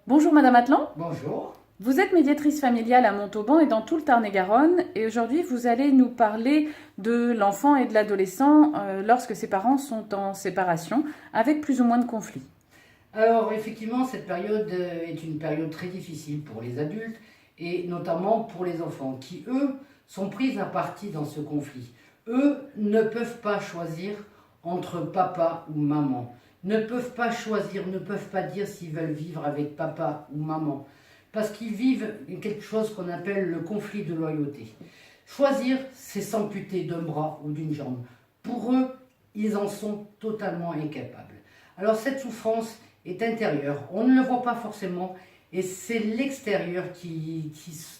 Bonjour Madame Atlan, Bonjour. vous êtes médiatrice familiale à Montauban et dans tout le Tarn-et-Garonne et aujourd'hui vous allez nous parler de l'enfant et de l'adolescent lorsque ses parents sont en séparation avec plus ou moins de conflits. Alors effectivement, cette période est une période très difficile pour les adultes et notamment pour les enfants qui, eux, sont pris à partie dans ce conflit. Eux ne peuvent pas choisir entre papa ou maman, ne peuvent pas choisir, ne peuvent pas dire s'ils veulent vivre avec papa ou maman, parce qu'ils vivent quelque chose qu'on appelle le conflit de loyauté. Choisir, c'est s'amputer d'un bras ou d'une jambe. Pour eux, ils en sont totalement incapables. Alors cette souffrance est intérieure, on ne le voit pas forcément, et c'est l'extérieur qui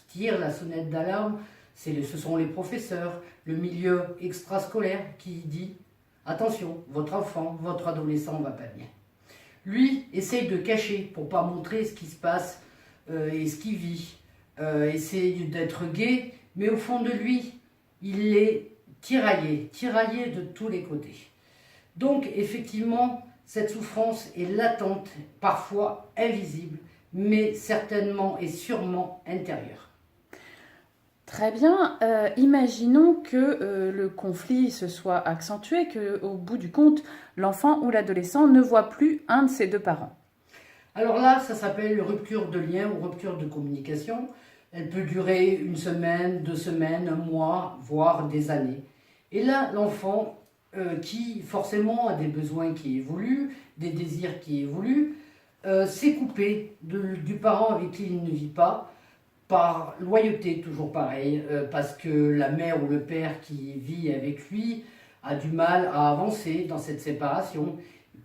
tire la sonnette d'alarme. Ce sont les professeurs, le milieu extrascolaire qui dit « Attention, votre enfant, votre adolescent va pas bien ». Lui essaye de cacher pour pas montrer ce qui se passe et ce qu'il vit, essaye d'être gai, mais au fond de lui, il est tiraillé de tous les côtés. Donc effectivement, cette souffrance est latente, parfois invisible, mais certainement et sûrement intérieure. Très bien, imaginons que le conflit se soit accentué, qu'au bout du compte, l'enfant ou l'adolescent ne voit plus un de ses deux parents. Alors là, ça s'appelle rupture de lien ou rupture de communication. Elle peut durer une semaine, 2 semaines, un mois, voire des années. Et là, l'enfant, qui forcément a des besoins qui évoluent, des désirs qui évoluent, s'est coupé du parent avec qui il ne vit pas, par loyauté, toujours pareil, parce que la mère ou le père qui vit avec lui a du mal à avancer dans cette séparation,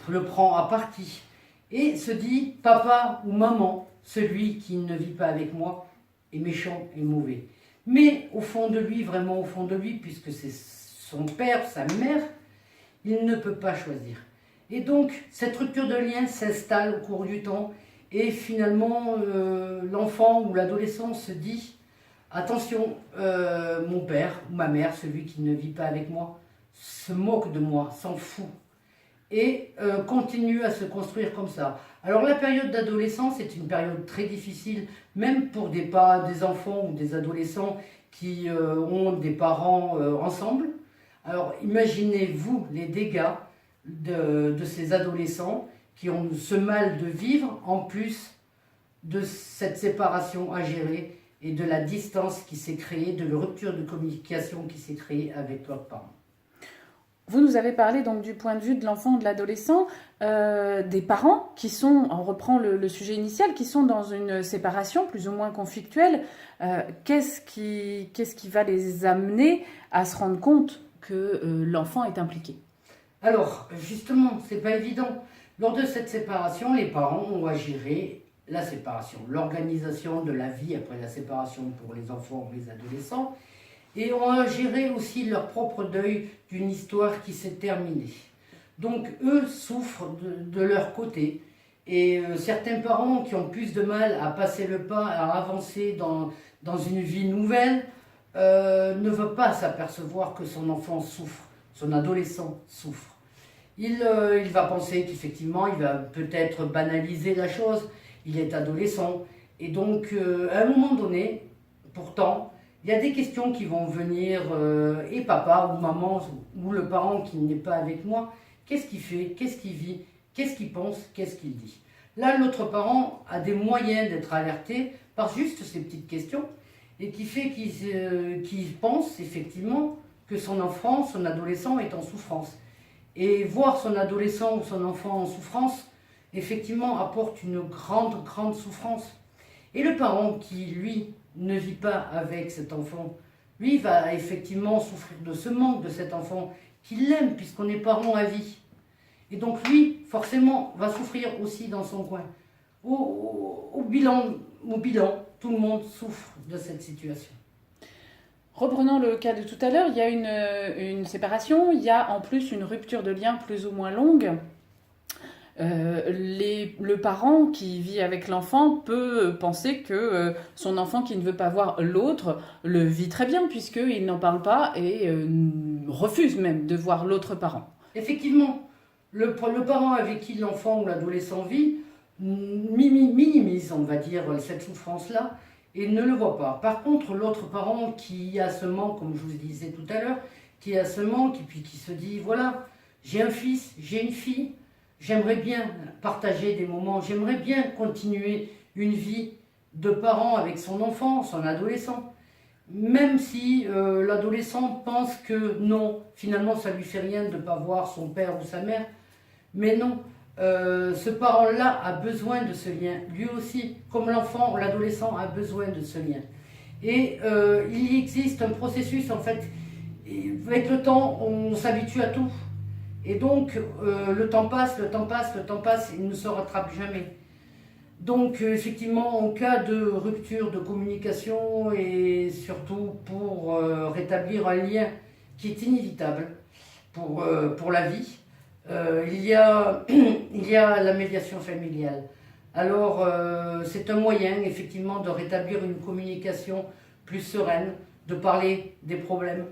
le prend à partie et se dit papa ou maman, celui qui ne vit pas avec moi, est méchant et mauvais. Mais au fond de lui, vraiment au fond de lui, puisque c'est son père, sa mère, il ne peut pas choisir. Et donc cette rupture de lien s'installe au cours du temps. Et finalement, l'enfant ou l'adolescent se dit « Attention, mon père ou ma mère, celui qui ne vit pas avec moi, se moque de moi, s'en fout. » Et continue à se construire comme ça. Alors la période d'adolescence est une période très difficile, même pour des enfants ou des adolescents qui ont des parents ensemble. Alors imaginez-vous les dégâts de ces adolescents qui ont ce mal de vivre, en plus de cette séparation à gérer et de la distance qui s'est créée, de la rupture de communication qui s'est créée avec leurs parents. Vous nous avez parlé donc du point de vue de l'enfant ou de l'adolescent, des parents qui sont, on reprend le sujet initial, qui sont dans une séparation plus ou moins conflictuelle. Qu'est-ce qui va les amener à se rendre compte que l'enfant est impliqué? Alors, justement, c'est pas évident. Lors de cette séparation, les parents ont à gérer la séparation, l'organisation de la vie après la séparation pour les enfants ou les adolescents, et ont à gérer aussi leur propre deuil d'une histoire qui s'est terminée. Donc, eux souffrent de leur côté, et certains parents qui ont plus de mal à passer le pas, à avancer dans une vie nouvelle, ne veulent pas s'apercevoir que son enfant souffre, son adolescent souffre. Il va penser qu'effectivement, il va peut-être banaliser la chose, il est adolescent, et donc à un moment donné, pourtant, il y a des questions qui vont venir, et papa ou maman, ou le parent qui n'est pas avec moi, qu'est-ce qu'il fait, qu'est-ce qu'il vit, qu'est-ce qu'il pense, qu'est-ce qu'il dit. Là, l'autre parent a des moyens d'être alerté par juste ces petites questions, et qui fait qu'il pense effectivement que son enfant, son adolescent est en souffrance. Et voir son adolescent ou son enfant en souffrance, effectivement, apporte une grande, grande souffrance. Et le parent qui, lui, ne vit pas avec cet enfant, lui va effectivement souffrir de ce manque de cet enfant qu'il l'aime puisqu'on est parent à vie. Et donc lui, forcément, va souffrir aussi dans son coin. Au bilan, tout le monde souffre de cette situation. Reprenons le cas de tout à l'heure, il y a une séparation, il y a en plus une rupture de lien plus ou moins longue. Le parent qui vit avec l'enfant peut penser que son enfant qui ne veut pas voir l'autre le vit très bien puisqu'il n'en parle pas et refuse même de voir l'autre parent. Effectivement, le parent avec qui l'enfant ou l'adolescent vit minimise valorise, on va dire, cette souffrance-là et ne le voit pas. Par contre, l'autre parent qui a ce manque, comme je vous disais tout à l'heure, qui a ce manque et puis qui se dit, voilà, j'ai un fils, j'ai une fille, j'aimerais bien partager des moments, j'aimerais bien continuer une vie de parent avec son enfant, son adolescent. Même si l'adolescent pense que non, finalement ça lui fait rien de ne pas voir son père ou sa mère. Mais non, ce parent-là a besoin de ce lien, lui aussi, comme l'enfant ou l'adolescent a besoin de ce lien. Et il existe un processus, en fait, avec le temps, on s'habitue à tout. Et donc, le temps passe, le temps passe, le temps passe, il ne se rattrape jamais. Donc, effectivement, en cas de rupture de communication et surtout pour rétablir un lien qui est inévitable pour la vie, il y a la médiation familiale. Alors, c'est un moyen, effectivement, de rétablir une communication plus sereine, de parler des problèmes.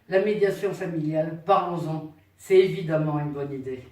La médiation familiale, parlons-en, c'est évidemment une bonne idée.